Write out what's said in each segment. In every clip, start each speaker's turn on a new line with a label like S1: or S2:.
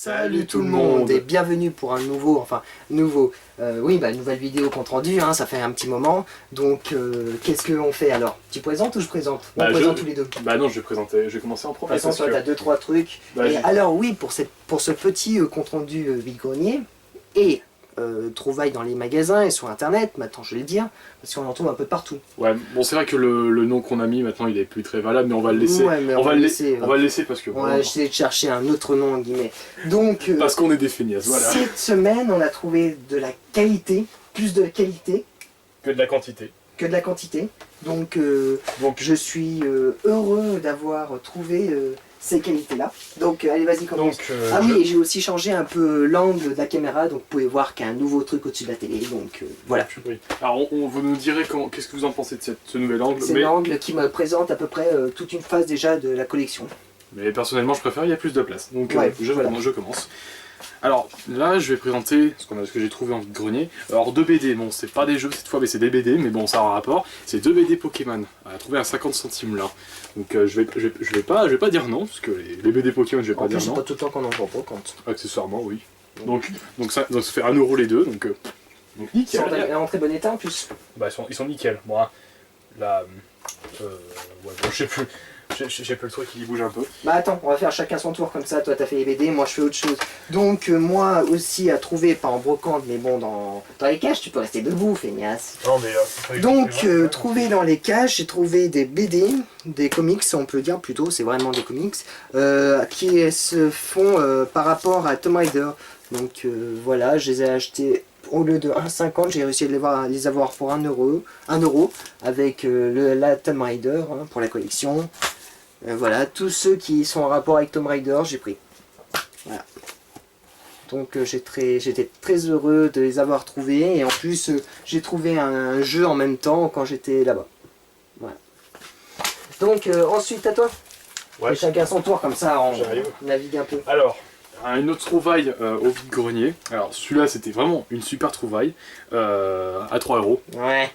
S1: Salut tout le monde et bienvenue pour un nouvelle vidéo compte rendu, hein, ça fait un petit moment. Donc qu'est-ce qu'on fait alors? Tu présentes ou je présente? On présente tous les deux.
S2: Bah non, je vais présenter, je vais commencer en premier.
S1: De toute façon, toi t'as 2-3 trucs. Et alors oui, pour ce petit compte rendu vide-grenier et trouvailles dans les magasins et sur internet, maintenant je vais le dire, parce qu'on en trouve un peu partout.
S2: Ouais, bon c'est vrai que le nom qu'on a mis maintenant il est plus très valable, mais on va le laisser.
S1: Ouais, mais on va le laisser
S2: parce que...
S1: On va essayer de chercher un autre nom en guillemets. Donc,
S2: parce qu'on est des feignasses, voilà.
S1: Cette semaine, on a trouvé de la qualité, plus de qualité
S2: que de la quantité.
S1: Que de la quantité. Donc je suis heureux d'avoir trouvé ces qualités-là. Donc allez, vas-y, commence. Ah oui, et j'ai aussi changé un peu l'angle de la caméra, donc vous pouvez voir qu'il y a un nouveau truc au-dessus de la télé, donc voilà.
S2: Oui. Alors vous nous direz qu'est-ce que vous en pensez de ce nouvel angle.
S1: C'est l'angle qui me présente à peu près toute une phase déjà de la collection.
S2: Mais personnellement je préfère, il y a plus de place. Donc
S1: ouais,
S2: je commence. Alors là je vais présenter ce que j'ai trouvé en vide-grenier. Alors 2 BD, bon c'est pas des jeux cette fois mais c'est des BD, mais bon ça a un rapport. C'est 2 BD Pokémon, à trouver à 50 centimes là. Donc je vais pas dire non, parce que les BD Pokémon je vais pas dire non.
S1: C'est pas tout le temps qu'on en prend pas compte.
S2: Accessoirement oui. Donc ça fait 1 € les deux, donc nickel.
S1: Ils sont en très bon état en plus.
S2: Bah ils sont nickel. Bon là, ouais, bon, je sais plus. J'ai plus le truc qui bouge un peu.
S1: Bah attends, on va faire chacun son tour comme ça. Toi t'as fait les BD, moi je fais autre chose. Donc moi aussi à trouver, pas en brocante, mais bon dans les caches, tu peux rester debout, feignasse.
S2: Non mais
S1: donc trouver dans les caches, j'ai trouvé des BD, des comics, on peut dire plutôt, c'est vraiment des comics, qui se font par rapport à Tomb Raider. Donc voilà, je les ai achetés. Au lieu de 1,50, j'ai réussi à les avoir pour 1 euro avec la Tomb Raider hein, pour la collection. Voilà, tous ceux qui sont en rapport avec Tomb Raider, j'ai pris. Voilà. Donc j'étais très heureux de les avoir trouvés. Et en plus, j'ai trouvé un jeu en même temps quand j'étais là-bas. Voilà. Donc ensuite, à toi.
S2: Ouais.
S1: Et chacun son tour, comme ça on navigue un peu.
S2: Alors, une autre trouvaille au vide-grenier. Alors celui-là, c'était vraiment une super trouvaille. À 3 €.
S1: Ouais.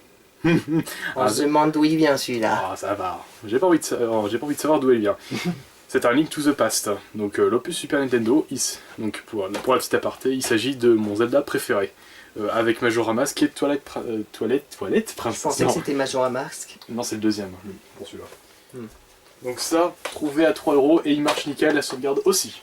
S1: On se demande d'où il vient celui-là.
S2: Ah ça va, j'ai pas envie de savoir d'où il vient. C'est un Link to the Past, donc l'opus Super Nintendo. Donc pour la petite aparté, il s'agit de mon Zelda préféré. Avec Majora Mask et Toilette Princess.
S1: Je pensais que c'était Majora Mask.
S2: Non, c'est le deuxième pour celui-là. Donc ça, trouvé à 3 € et il marche nickel, la sauvegarde aussi.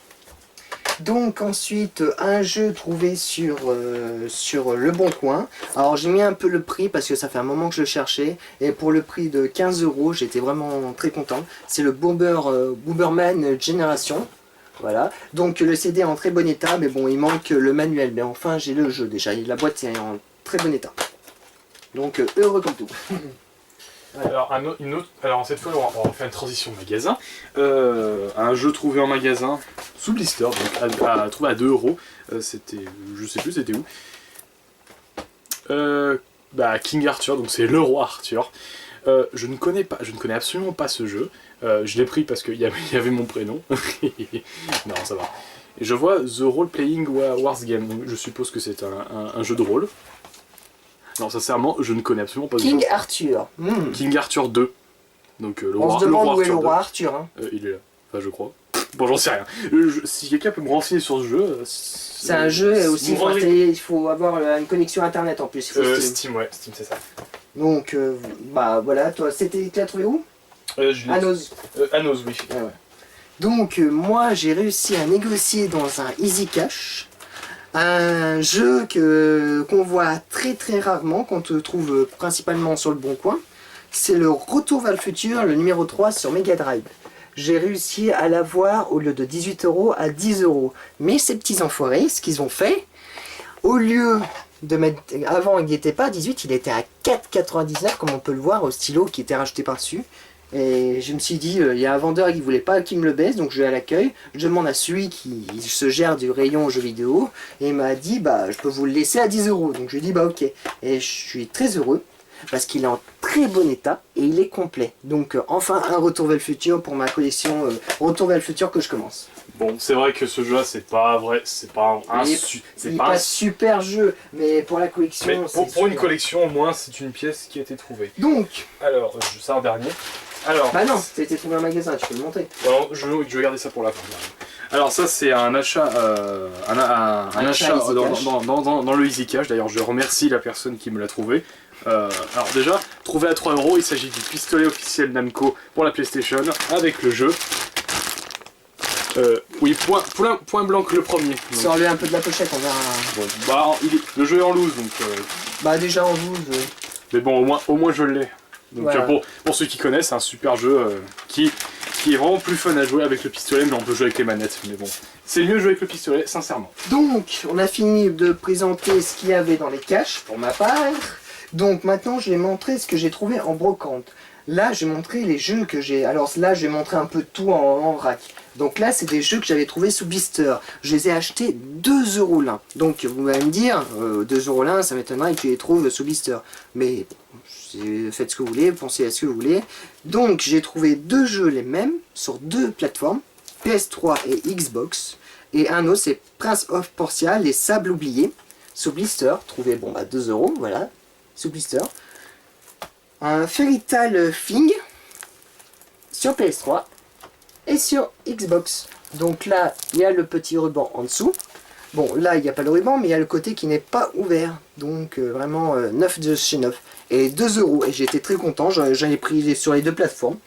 S1: Donc ensuite un jeu trouvé sur Le Bon Coin. Alors j'ai mis un peu le prix parce que ça fait un moment que je le cherchais. Et pour le prix de 15 €, j'étais vraiment très content. C'est le Bomberman Generation. Voilà. Donc le CD est en très bon état. Mais bon, il manque le manuel. Mais enfin j'ai le jeu déjà. La boîte est en très bon état. Donc heureux comme tout.
S2: Voilà. Alors cette fois on va faire une transition magasin. Un jeu trouvé en magasin sous blister, donc trouvé à 2 €. C'était, je sais plus c'était où. King Arthur, donc c'est le roi Arthur. Je ne connais absolument pas ce jeu. Je l'ai pris parce qu'il y avait mon prénom. Non ça va. Et je vois The Role Playing Wars Game, donc je suppose que c'est un jeu de rôle. Non, sincèrement, je ne connais absolument pas
S1: King Arthur.
S2: King Arthur 2. Donc le roi
S1: On se demande où est le roi Arthur. Hein.
S2: Il est là. Enfin, je crois. Bon, j'en sais rien. Si quelqu'un peut me renseigner sur ce jeu...
S1: c'est un jeu et aussi il faut avoir une connexion internet en plus.
S2: Steam, ouais. Steam, c'est ça.
S1: Donc, bah voilà. Toi, tu l'as trouvé où? Anos.
S2: Anos, oui.
S1: Ah, ouais. Donc, moi, j'ai réussi à négocier dans un Easy Cash. Un jeu qu'on voit très rarement, qu'on te trouve principalement sur Le Bon Coin. C'est le Retour vers le futur, le numéro 3 sur Mega Drive. J'ai réussi à l'avoir au lieu de 18 € à 10 €. Mais ces petits enfoirés, ce qu'ils ont fait, au lieu de mettre... Avant il n'y était pas à 18, il était à 4,99 comme on peut le voir au stylo qui était rajouté par-dessus. Et je me suis dit, il y a un vendeur qui voulait pas qu'il me le baisse, donc je vais à l'accueil. Je demande à celui qui se gère du rayon jeux vidéo, et il m'a dit, bah je peux vous le laisser à 10 €. Donc je lui ai dit, bah ok. Et je suis très heureux, parce qu'il est en très bon état, et il est complet. Donc enfin un Retour vers le futur pour ma collection Retour vers le futur que je commence.
S2: Bon, c'est vrai que ce jeu-là, c'est pas vrai, c'est pas un
S1: super jeu, mais pour la collection,
S2: mais pour une collection, au moins, c'est une pièce qui a été trouvée.
S1: Donc,
S2: alors, ça en dernier. Alors,
S1: Bah non, ça a été trouvé en magasin, tu peux le montrer.
S2: alors, je vais garder ça pour la fin. Alors ça c'est un achat, un achat
S1: Easy Cash.
S2: dans le Easy Cash. D'ailleurs je remercie la personne qui me l'a trouvé. Alors déjà, trouvé à 3 €, il s'agit du pistolet officiel Namco pour la PlayStation avec le jeu. Oui, point blanc le premier. Donc,
S1: Sors-le un peu de la pochette, on verra.
S2: bon, bah, le jeu est en loose donc...
S1: Bah déjà en vous,
S2: mais bon, au moins je l'ai. Donc
S1: voilà.
S2: pour ceux qui connaissent, c'est un super jeu qui est vraiment plus fun à jouer avec le pistolet, mais on peut jouer avec les manettes. Mais bon, c'est mieux jouer avec le pistolet, sincèrement.
S1: Donc, on a fini de présenter ce qu'il y avait dans les caches, pour ma part. Donc maintenant, je vais montrer ce que j'ai trouvé en brocante. Là, je vais montrer les jeux que j'ai... Alors là, je vais montrer un peu tout en vrac. Donc là, c'est des jeux que j'avais trouvés sous blister. Je les ai achetés 2 € l'un. Donc vous allez me dire, 2 € l'un, ça m'étonnerait que tu les trouves sous blister. Mais faites ce que vous voulez, pensez à ce que vous voulez. Donc j'ai trouvé 2 jeux les mêmes, sur 2 plateformes, PS3 et Xbox. Et un autre, c'est Prince of Persia, Les Sables Oubliés, sous blister, trouvé bon, à 2 €, voilà, sous blister. Un Fairy Tail Thing sur PS3 et sur Xbox. Donc là, il y a le petit ruban en dessous. Bon, là, il n'y a pas le ruban, mais il y a le côté qui n'est pas ouvert. Donc vraiment 9 de chez 9. Et 2 €. Et j'étais très content, j'en ai pris sur les 2 plateformes.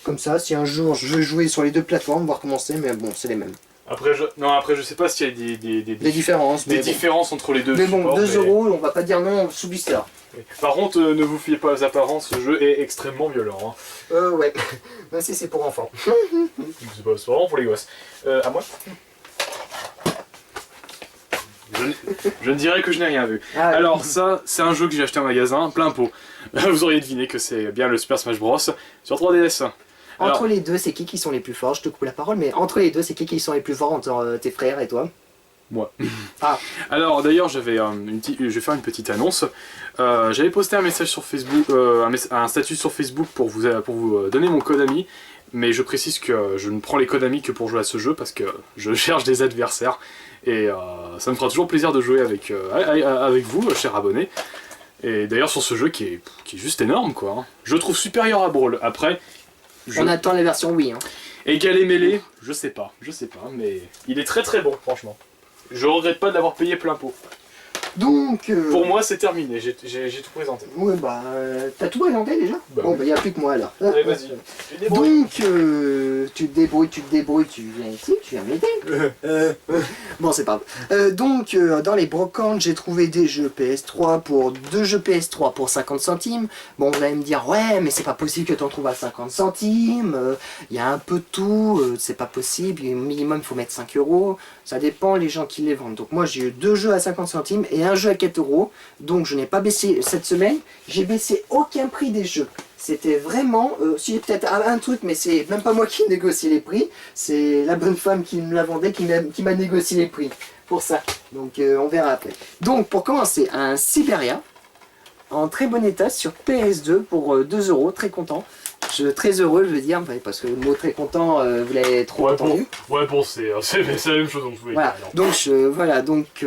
S1: Comme ça, si un jour je veux jouer sur les 2 plateformes, voir comment c'est, mais bon, c'est les mêmes.
S2: Après, je sais pas s'il y a
S1: Des différences.
S2: des
S1: mais bon.
S2: différences entre les deux.
S1: Mais bon,
S2: supports,
S1: 2 €, on va pas dire non sous blister.
S2: Oui. Par contre, ne vous fiez pas aux apparences, ce jeu est extrêmement violent. Hein.
S1: Ouais. Ben, si c'est pour enfants.
S2: C'est vraiment pour les gosses. À moi je ne dirais que je n'ai rien vu.
S1: Ah,
S2: Alors ça, c'est un jeu que j'ai acheté en magasin, plein pot. Vous auriez deviné que c'est bien le Super Smash Bros sur 3DS. Alors,
S1: entre les deux, c'est qui sont les plus forts? Je te coupe la parole, mais entre les deux, c'est qui sont les plus forts entre tes frères et toi?
S2: moi.
S1: Ah.
S2: Alors d'ailleurs, je vais faire une petite annonce. J'avais posté un message sur Facebook, un statut sur Facebook pour vous donner mon code ami. Mais je précise que je ne prends les codes amis que pour jouer à ce jeu parce que je cherche des adversaires. Et ça me fera toujours plaisir de jouer avec vous, chers abonnés. Et d'ailleurs sur ce jeu qui est juste énorme quoi. Hein. Je le trouve supérieur à Brawl. Après,
S1: on attend la version Wii. Hein.
S2: Égal et mêlé, je sais pas, mais il est très très bon franchement. Je regrette pas de l'avoir payé plein pot.
S1: Donc...
S2: Pour moi c'est terminé, j'ai tout présenté.
S1: Ouais bah... t'as tout présenté déjà?
S2: Bah,
S1: bon
S2: oui.
S1: bah y a plus que moi alors.
S2: Allez vas-y, tu te débrouilles.
S1: Donc tu te débrouilles, tu viens ici, tu viens m'aider. Bon c'est pas grave. Donc dans les brocantes j'ai trouvé des jeux PS3 pour 2 jeux PS3 pour 50 centimes. Bon vous allez me dire ouais mais c'est pas possible que t'en trouves à 50 centimes. Il y a un peu de tout, c'est pas possible, au minimum il faut mettre 5 €. Ça dépend les gens qui les vendent. Donc moi j'ai eu 2 jeux à 50 centimes et un jeu à 4 €. Donc je n'ai pas baissé cette semaine, j'ai baissé aucun prix des jeux. C'était vraiment, si peut-être un truc, mais c'est même pas moi qui négocie les prix, c'est la bonne femme qui me la vendait qui m'a négocié les prix pour ça. Donc on verra après. Donc pour commencer, un Siberia en très bon état sur PS2 pour 2 €, très content. Très heureux, je veux dire, parce que le mot très content, vous l'avez trop entendu.
S2: Ouais, bon, c'est la même chose en tous les
S1: voilà.
S2: cas.
S1: Donc,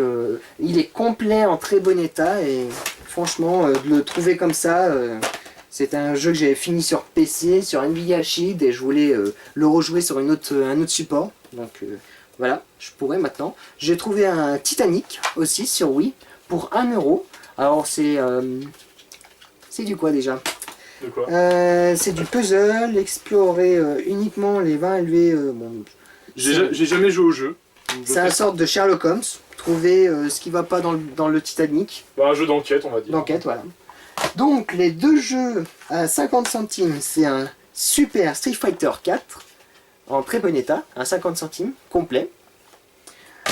S1: il est complet, en très bon état, et franchement, de le trouver comme ça, c'est un jeu que j'avais fini sur PC, sur Nvidia Shield, et je voulais le rejouer sur un autre support. Donc voilà, je pourrais maintenant. J'ai trouvé un Titanic aussi sur Wii pour 1 €. Alors c'est du quoi déjà?
S2: De quoi?
S1: C'est du puzzle, explorer uniquement les 20 élevés. Bon,
S2: j'ai jamais joué au jeu.
S1: c'est une sorte de Sherlock Holmes, trouver ce qui va pas dans le Titanic.
S2: Bah, un jeu d'enquête, on va dire.
S1: D'enquête, voilà. Donc les 2 jeux à 50 centimes, c'est un Super Street Fighter 4 en très bon état, à 50 centimes, complet.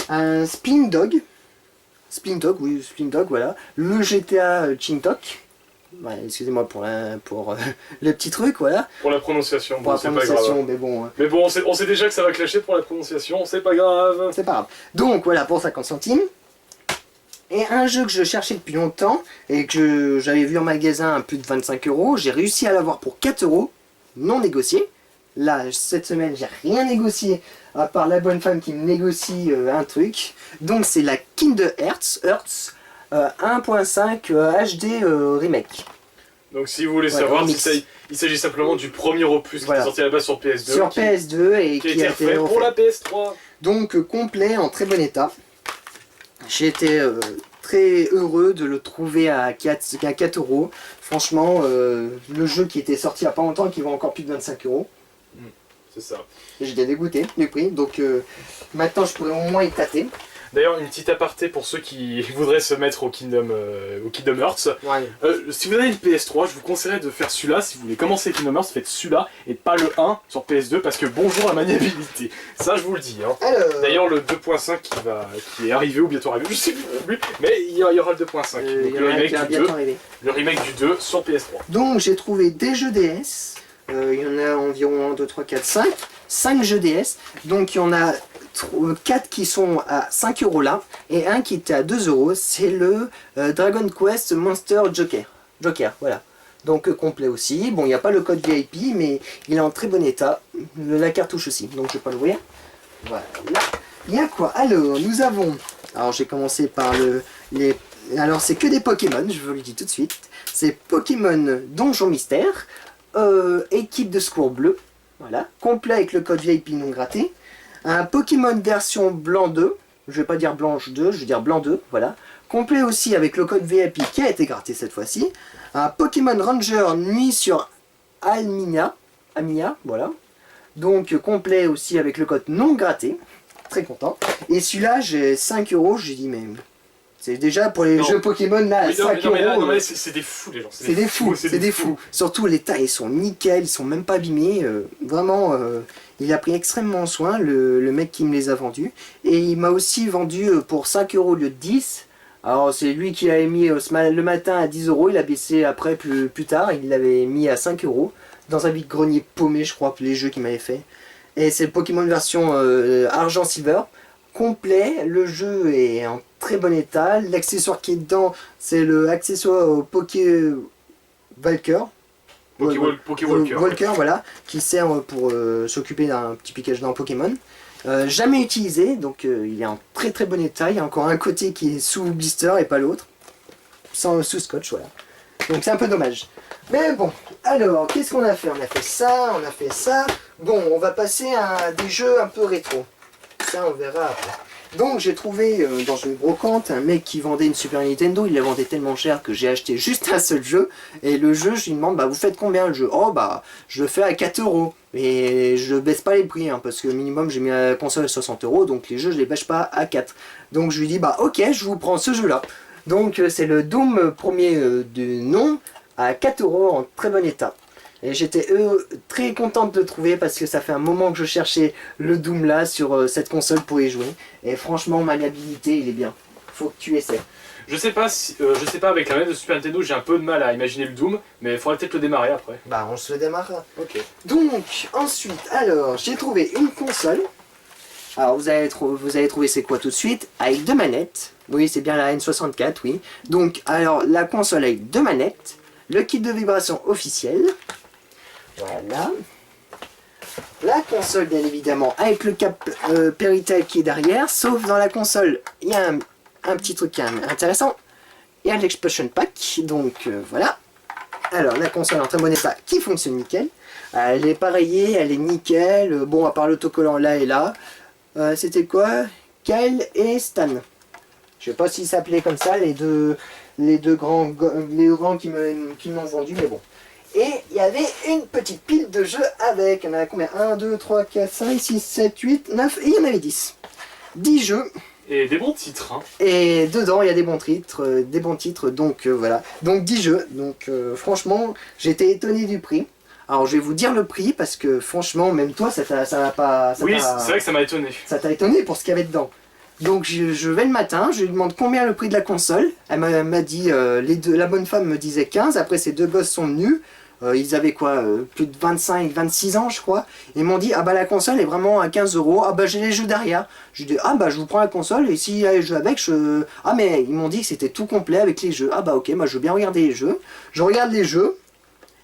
S1: Un Spin Dog, voilà. Le GTA Chintok. Ouais, excusez-moi pour le petit truc, voilà.
S2: Pour la prononciation,
S1: Pour la
S2: c'est pas
S1: prononciation,
S2: grave.
S1: mais bon.
S2: Mais bon, on sait déjà que ça va clasher pour la prononciation, c'est pas grave.
S1: C'est pas grave. Donc voilà, pour 50 centimes. Et un jeu que je cherchais depuis longtemps, et que j'avais vu en magasin à plus de 25 €, j'ai réussi à l'avoir pour 4 €, non négocié. Là, cette semaine, j'ai rien négocié, à part la bonne femme qui me négocie un truc. Donc c'est la Kingdom Hearts 1.5 HD Remake.
S2: Donc si vous voulez
S1: Voilà,
S2: savoir,
S1: remix.
S2: il s'agit simplement du premier opus
S1: Voilà.
S2: qui est sorti à la base sur PS2.
S1: Sur PS2 et
S2: qui a
S1: qui
S2: été
S1: a été
S2: refait pour
S1: refait.
S2: la PS3.
S1: Donc complet, en très bon état. J'ai été très heureux de le trouver à 4 euros. Franchement, le jeu qui était sorti il n'y a pas longtemps et qui vaut encore plus de 25 euros.
S2: C'est ça.
S1: J'étais dégoûté du prix, donc maintenant je pourrais au moins y tâter.
S2: D'ailleurs, une petite aparté pour ceux qui voudraient se mettre au Kingdom Hearts.
S1: Ouais.
S2: Si vous avez une PS3, je vous conseillerais de faire celui-là. Si vous voulez commencer Kingdom Hearts, faites celui-là et pas le 1 sur PS2 parce que bonjour la maniabilité. Ça, je vous le dis. Hein.
S1: Alors,
S2: D'ailleurs, le 2.5 qui est arrivé ou bientôt arrivé, je sais plus, mais il y aura le 2.5.
S1: il
S2: Donc
S1: y en
S2: le
S1: a un
S2: remake
S1: qui va
S2: du
S1: bientôt
S2: 2,
S1: arriver.
S2: le remake du 2 sur PS3.
S1: Donc j'ai trouvé des jeux DS. Il y en a environ 1, 2, 3, 4, 5. 5 jeux DS. Donc il y en a 4 qui sont à 5 euros là. Et un qui était à 2 euros. C'est le Dragon Quest Monster Joker. Joker, voilà. Donc complet aussi. Bon, il n'y a pas le code VIP, mais il est en très bon état. La cartouche aussi. Donc je vais pas l'ouvrir. Voilà. Il y a quoi? Alors, nous avons... Alors j'ai commencé par les... Alors c'est que des Pokémon, je vous le dis tout de suite. C'est Pokémon Donjon Mystère. Équipe de secours bleu, voilà, complet avec le code VIP non gratté, un Pokémon version blanc 2, je vais pas dire blanche 2, je vais dire blanc 2, voilà, complet aussi avec le code VIP qui a été gratté cette fois-ci, un Pokémon Ranger nuit sur Aminia, voilà, donc complet aussi avec le code non gratté, très content, et celui-là j'ai 5 euros, j'ai dit mais... C'est déjà pour les jeux Pokémon là,
S2: Oui,
S1: 5
S2: non, mais là,
S1: euros.
S2: c'est des fous les gens.
S1: C'est des fous, c'est des fous. Surtout les tailles, ils sont nickel, ils sont même pas abîmés. Vraiment, il a pris extrêmement soin, le mec qui me les a vendus. Et il m'a aussi vendu pour 5 euros au lieu de 10. Alors c'est lui qui l'avait mis le matin à 10 euros, il a baissé après plus tard, il l'avait mis à 5 euros. Dans un vide-grenier paumé, je crois, les jeux qu'il m'avait fait. Et c'est le Pokémon version argent-silver. Complet, le jeu est en très bon état. L'accessoire qui est dedans, c'est le accessoire au Poké Walker.
S2: Poké Walker.
S1: Voilà, qui sert pour s'occuper d'un petit piquage dans Pokémon. Jamais utilisé, donc il est en très très bon état. Il y a encore un côté qui est sous blister et pas l'autre. Sous scotch, voilà. Donc c'est un peu dommage. Mais bon, alors, qu'est-ce qu'on a fait? On a fait ça, on a fait ça. Bon, on va passer à des jeux un peu rétro. Ça, on verra après. Donc, j'ai trouvé dans une brocante un mec qui vendait une Super Nintendo. Il la vendait tellement cher que j'ai acheté juste un seul jeu. Et le jeu, je lui demande, bah, vous faites combien le jeu? Oh, bah, je le fais à 4 euros. Et je baisse pas les prix, hein, parce que minimum, j'ai mis la console à 60 euros. Donc, les jeux, je les baisse pas à 4. Donc, je lui dis, bah, ok, je vous prends ce jeu-là. Donc, c'est le Doom premier du nom à 4 euros en très bon état. Et j'étais très contente de le trouver parce que ça fait un moment que je cherchais le Doom là sur cette console pour y jouer. Et franchement, maniabilité, il est bien. Faut que tu essaies.
S2: Je sais pas avec la manette de Super Nintendo, j'ai un peu de mal à imaginer le Doom, mais il faudrait peut-être le démarrer après.
S1: Bah, on se le démarre.
S2: Ok.
S1: Donc, ensuite, alors, j'ai trouvé une console. Alors, vous allez trouver c'est quoi tout de suite? Avec 2 manettes. Oui, c'est bien la N64, oui. Donc, alors, la console avec 2 manettes. Le kit de vibration officiel. Voilà. La console, bien évidemment, avec le cap Péritel qui est derrière. Sauf dans la console, il y a un petit truc qui est intéressant. Il y a l'Explosion Pack. Donc, voilà. Alors, la console en très bon état qui fonctionne nickel. Elle est pareillée, elle est nickel. Bon, à part l'autocollant là et là. C'était quoi? Kyle et Stan. Je sais pas s'ils s'appelaient comme ça, les deux grands qui m'ont vendu, mais bon. Et il y avait une petite pile de jeux avec. Il y en avait combien? 1, 2, 3, 4, 5, 6, 7, 8, 9, et il y en avait 10. 10 jeux.
S2: Et des bons titres, hein.
S1: Et dedans, il y a des bons titres, donc voilà. Donc 10 jeux, donc franchement, j'étais étonné du prix. Alors je vais vous dire le prix, parce que franchement, même toi, ça n'a pas...
S2: Oui, c'est vrai que ça m'a étonné.
S1: Ça t'a étonné pour ce qu'il y avait dedans. Donc je vais le matin, je lui demande combien le prix de la console. Elle m'a dit, la bonne femme me disait 15, après ces deux gosses sont venus. Ils avaient quoi, plus de 25, 26 ans je crois. Ils m'ont dit, ah bah la console est vraiment à 15 euros, ah bah j'ai les jeux derrière. Je lui ai dit, ah bah je vous prends la console et s'il y a les jeux avec, Ah mais ils m'ont dit que c'était tout complet avec les jeux. Ah bah ok, moi je veux bien regarder les jeux. Je regarde les jeux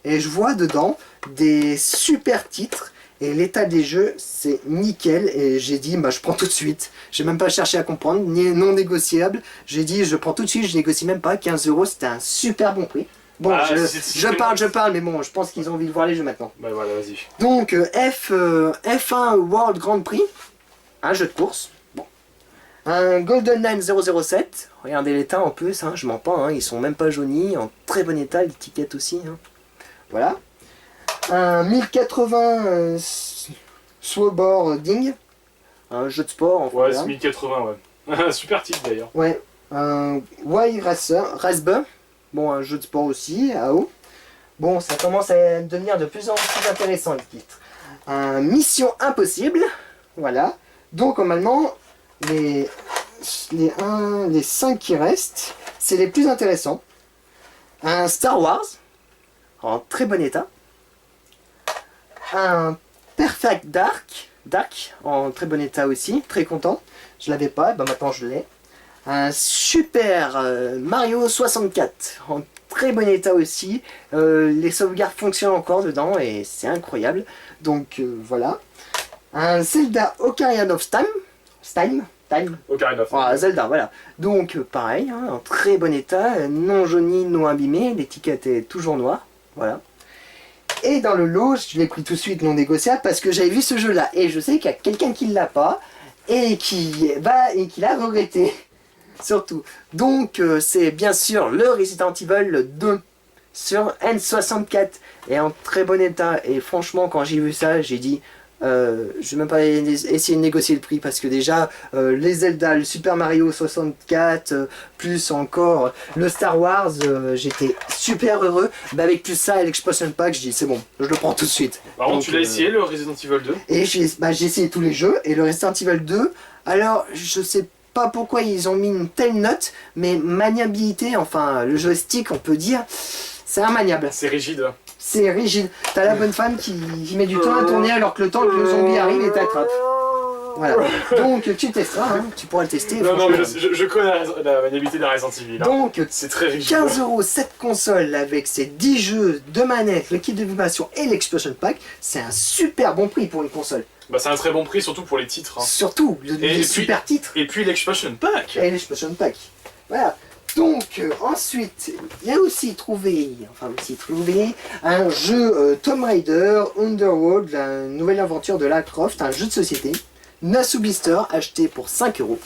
S1: et je vois dedans des super titres. Et l'état des jeux, c'est nickel. Et j'ai dit, bah je prends tout de suite. J'ai même pas cherché à comprendre, non négociable. J'ai dit, je prends tout de suite, je négocie même pas. 15 euros, c'était un super bon prix. Bon,
S2: Ah,
S1: je parle, mais bon, je pense qu'ils ont envie de voir les jeux maintenant.
S2: Bah voilà, vas-y.
S1: Donc, F1 World Grand Prix, un jeu de course. Bon. Un GoldenEye 007, regardez l'état en plus, hein, je mens pas, hein, ils sont même pas jaunis, en très bon état, l'étiquette aussi. Hein. Voilà. Un 1080 Snowboarding, un jeu de sport. Enfin,
S2: Ouais,
S1: voilà.
S2: c'est 1080, ouais. Super titre d'ailleurs.
S1: Ouais. Un Racer, bon, un jeu de sport aussi, AO. Bon, ça commence à devenir de plus en plus intéressant le titre. Un Mission Impossible, voilà. Donc normalement, les 5 qui restent, c'est les plus intéressants. Un Star Wars, en très bon état. Un Perfect Dark, en très bon état aussi, très content. Je l'avais pas, bah maintenant je l'ai. Un Super Mario 64, en très bon état aussi. Les sauvegardes fonctionnent encore dedans et c'est incroyable. Donc voilà. Un Zelda Ocarina of Time.
S2: Ocarina of Time.
S1: Voilà, Zelda, voilà. Donc pareil, hein, en très bon état, non jauni, non abîmé, l'étiquette est toujours noire. Voilà. Et dans le lot, je l'ai pris tout de suite non négociable parce que j'avais vu ce jeu-là. Et je sais qu'il y a quelqu'un qui ne l'a pas et qui l'a regretté. Surtout. Donc c'est bien sûr le Resident Evil 2 sur N64 et en très bon état. Et franchement, quand j'ai vu ça, j'ai dit je vais même pas essayer de négocier le prix parce que déjà les Zelda, le Super Mario 64, plus encore le Star Wars, j'étais super heureux. Bah, avec plus ça et l'Expansion Pack, je dis c'est bon, je le prends tout de suite.
S2: Par contre,
S1: Donc,
S2: tu l'as essayé le Resident Evil 2?
S1: Et j'ai essayé tous les jeux et le Resident Evil 2, alors je sais pas pourquoi ils ont mis une telle note, mais maniabilité, enfin le joystick on peut dire, c'est immaniable.
S2: C'est rigide.
S1: C'est rigide. T'as la bonne femme qui met du temps à tourner alors que le temps que le zombie arrive et t'attrape. Voilà. Donc tu testeras, hein. Tu pourras le tester.
S2: Non, mais je connais la maniabilité de la Resident Evil. Hein.
S1: Donc
S2: c'est très rigide.
S1: 15 € cette console avec ses 10 jeux, 2 manettes, le kit de vibration et l'explosion pack, c'est un super bon prix pour une console.
S2: Bah c'est un très bon prix surtout pour les titres. Hein.
S1: Surtout les super titres.
S2: Et puis l'expansion pack.
S1: Et l'expansion pack. Voilà. Donc ensuite, il y a aussi trouvé un jeu Tomb Raider Underworld, la nouvelle aventure de Lara Croft, un jeu de société. Nasu Blister acheté pour 5 €.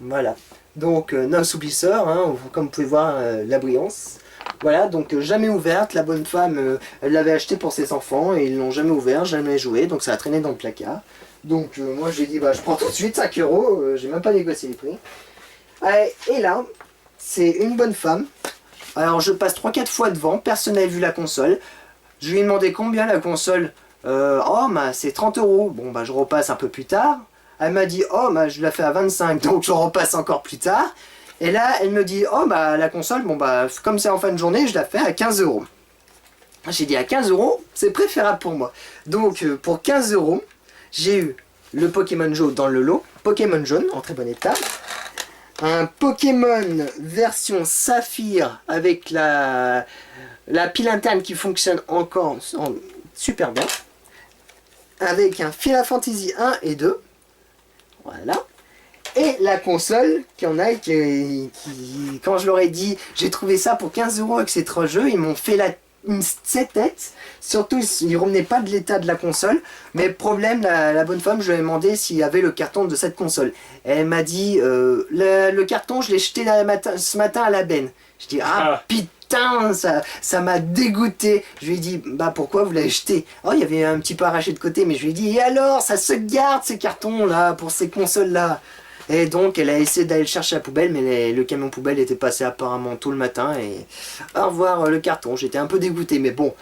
S1: Voilà. Donc Nasu Blister, hein, comme vous pouvez voir la brillance. Voilà, donc jamais ouverte, la bonne femme elle l'avait acheté pour ses enfants et ils l'ont jamais ouvert, jamais joué, donc ça a traîné dans le placard. Donc moi j'ai dit bah je prends tout de suite 5 €, j'ai même pas négocié les prix. Et là, c'est une bonne femme. Alors je passe 3-4 fois devant, personne n'avait vu la console. Je lui ai demandé combien la console. Oh bah c'est 30 €. Bon bah je repasse un peu plus tard. Elle m'a dit oh bah je la fais à 25, donc je repasse encore plus tard. Et là elle me dit oh bah la console, bon bah comme c'est en fin de journée, je la fais à 15 €. J'ai dit à 15 €, c'est préférable pour moi. Donc pour 15 €, j'ai eu le Pokémon jaune dans le lot, Pokémon jaune en très bon état. Un Pokémon version Saphir avec la pile interne qui fonctionne encore super bien. Avec un Final Fantasy 1 et 2. Voilà. Et la console qui en a qui quand je leur ai dit j'ai trouvé ça pour 15 € avec ces 3 jeux, ils m'ont fait cette tête. Surtout ils ne revenaient pas de l'état de la console. Mais problème, la bonne femme, je lui ai demandé s'il y avait le carton de cette console. Elle m'a dit le carton je l'ai jeté ce matin à la benne. Je dis ah putain, ça m'a dégoûté. Je lui ai dit bah pourquoi vous l'avez jeté? Oh il y avait un petit peu arraché de côté, mais je lui ai dit et alors ça se garde ces cartons là pour ces consoles là. Et donc elle a essayé d'aller le chercher à la poubelle, mais le camion poubelle était passé apparemment tôt le matin et au revoir le carton. J'étais un peu dégoûté, mais bon,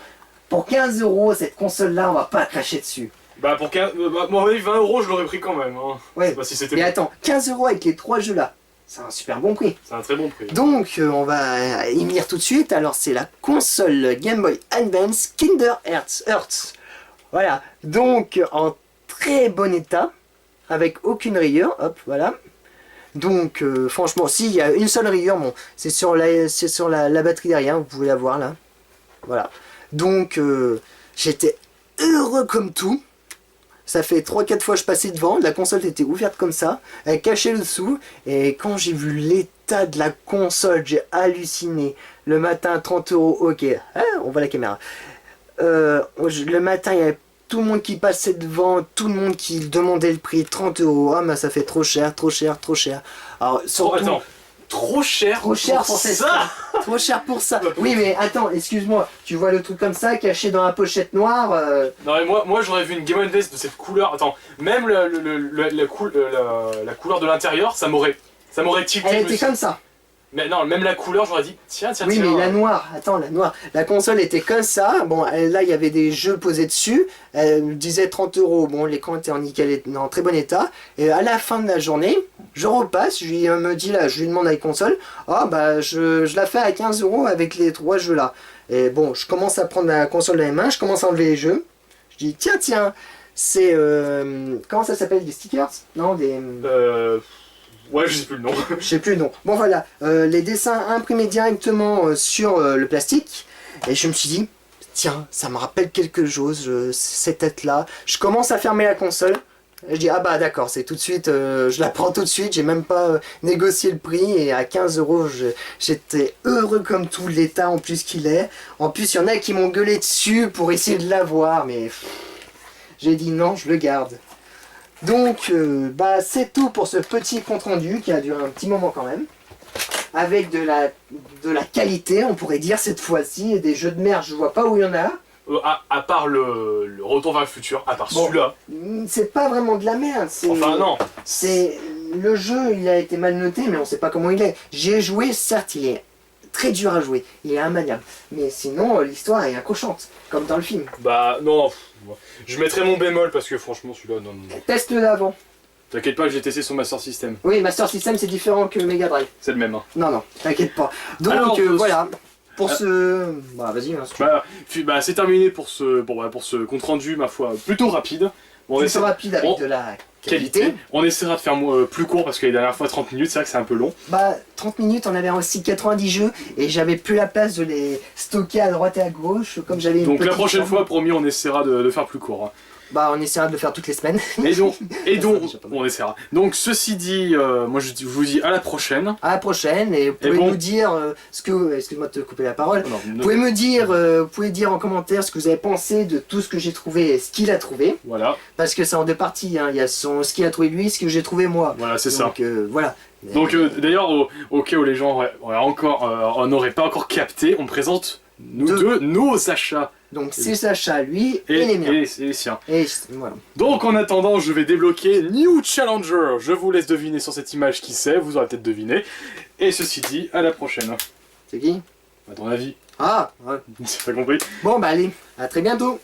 S1: pour 15 € cette console là on va pas cracher dessus.
S2: Bah pour 15, moi 20 € je l'aurais pris quand même. Hein.
S1: Ouais,
S2: pas si c'était
S1: mais attends, 15 € avec les 3 jeux là, c'est un super bon prix.
S2: C'est un très bon prix.
S1: Donc on va y venir tout de suite. Alors c'est la console Game Boy Advance Kinder Earth. Voilà, donc en très bon état, avec aucune rayure, hop, voilà. Donc franchement, si, il y a une seule rayure, bon, c'est sur la batterie derrière, vous pouvez la voir là. Voilà. Donc j'étais heureux comme tout. Ça fait 3-4 fois que je passais devant, la console était ouverte comme ça, elle cachait le dessous, et quand j'ai vu l'état de la console, j'ai halluciné. Le matin, 30 euros, ok. Ah, on voit la caméra. Le matin, il y avait tout le monde qui passait devant, tout le monde qui demandait le prix, 30 euros. Ah, mais ça fait trop cher, trop cher, trop cher. Alors, surtout,
S2: attends, trop cher
S1: trop cher pour
S2: ça.
S1: Trop cher pour ça. Oui, mais attends, excuse-moi. Tu vois le truc comme ça, caché dans la pochette noire.
S2: Non mais moi j'aurais vu une Game & Vest de cette couleur. Attends, même la couleur de l'intérieur, ça m'aurait tilté.
S1: Elle était comme ça.
S2: Mais non, même la couleur, j'aurais dit tiens.
S1: Oui, mais la noire, attends, la noire. La console était comme ça. Bon, là, il y avait des jeux posés dessus. Elle me disait 30 euros. Bon, l'écran était en très bon état. Et à la fin de la journée, je repasse. Je lui demande à la console. Ah, bah, je la fais à 15 euros avec les 3 jeux là. Et bon, je commence à prendre la console dans les mains. Je commence à enlever les jeux. Je dis, tiens, c'est. Comment ça s'appelle? Des stickers? Non, des.
S2: Ouais, je sais plus le nom.
S1: Je sais plus le nom. Bon voilà, les dessins imprimés directement sur le plastique. Et je me suis dit, tiens, ça me rappelle quelque chose, cette tête-là. Je commence à fermer la console. Et je dis, ah bah d'accord, c'est tout de suite, je la prends tout de suite. J'ai même pas négocié le prix. Et à 15 euros, j'étais heureux comme tout, l'état en plus qu'il est. En plus, il y en a qui m'ont gueulé dessus pour essayer de l'avoir. Mais j'ai dit non, je le garde. Donc, bah, c'est tout pour ce petit compte-rendu qui a duré un petit moment quand même. Avec de la qualité, on pourrait dire cette fois-ci. Et des jeux de merde, je vois pas où il y en a.
S2: À part le Retour vers le futur, à part celui-là.
S1: C'est pas vraiment de la merde.
S2: Enfin, non.
S1: Le jeu, il a été mal noté, mais on sait pas comment il est. J'ai joué, certes, il est très dur à jouer. Il est immaniable. Mais sinon, l'histoire est accrochante, comme dans le film.
S2: Bah, non. Je mettrais mon bémol parce que franchement, celui-là, non.
S1: Teste-le d'avant.
S2: T'inquiète pas, j'ai testé sur Master System.
S1: Oui, Master System, c'est différent que Mega Drive.
S2: C'est le même. Hein.
S1: Non, t'inquiète pas. Donc,
S2: alors,
S1: voilà. Pour ce... Bah, vas-y.
S2: Bah, c'est terminé pour ce compte-rendu, ma foi, plutôt rapide.
S1: Plutôt rapide avec de la qualité.
S2: On essaiera de faire plus court parce que les dernières fois 30 minutes, c'est vrai que c'est un peu long.
S1: Bah 30 minutes, on avait aussi 90 jeux et j'avais plus la place de les stocker à droite et à gauche comme j'avais une
S2: Donc
S1: petite
S2: la prochaine
S1: chambre.
S2: fois, promis, on essaiera de faire plus court. Hein.
S1: Bah on essaiera de le faire toutes les semaines.
S2: Et donc on essaiera. Donc ceci dit, moi je vous dis à la prochaine.
S1: À la prochaine et vous pouvez nous dire excuse-moi de te couper la parole. Vous pouvez me dire, vous pouvez dire en commentaire ce que vous avez pensé de tout ce que j'ai trouvé et ce qu'il a trouvé.
S2: Voilà.
S1: Parce que c'est en deux parties, hein. Il y a ce qu'il a trouvé lui, ce que j'ai trouvé moi.
S2: Voilà, c'est ça.
S1: Donc voilà.
S2: Donc d'ailleurs, au cas où les gens n'auraient pas encore capté, on présente nous deux nos achats.
S1: Donc c'est Sacha lui et les miens.
S2: Et les siens.
S1: Et voilà.
S2: Donc en attendant, je vais débloquer New Challenger. Je vous laisse deviner sur cette image qui c'est, vous aurez peut-être deviné. Et ceci dit, à la prochaine.
S1: C'est qui?
S2: À ton avis?
S1: Ah ouais.
S2: T'as compris?
S1: Bon bah allez, à très bientôt.